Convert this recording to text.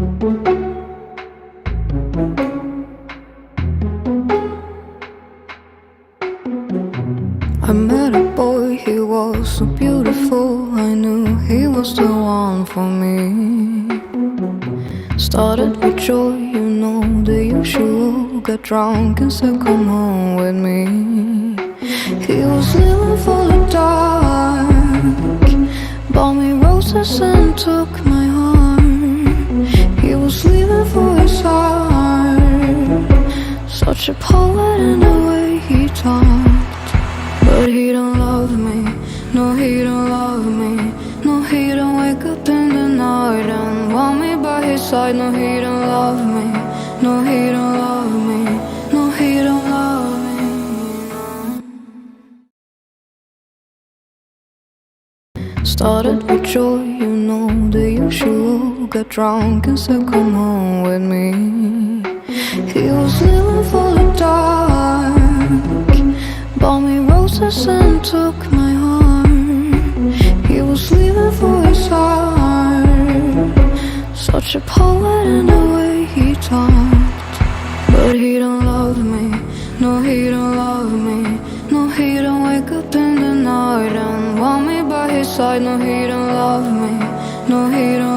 I met a boy, he was so beautiful. I knew he was the one for me. Started with joy, you know the usual. Got drunk and said come home with me. He was living for the dark, bought me roses and took my heart. He was leaving for his heart, such a poet in the way he talked. But he don't love me, no he don't love me. No he don't wake up in the night and want me by his side. No he don't love me, no he don't love me. No he don't love me. Started with joy, you know the usual. Got drunk and said come home with me. He was living for the dark, bought me roses and took my heart. He was leaving for his heart, such a poet in the way he talked. But he don't love me, no he don't love me. No he don't wake up in the night and want me by his side. No he don't love me, no he don't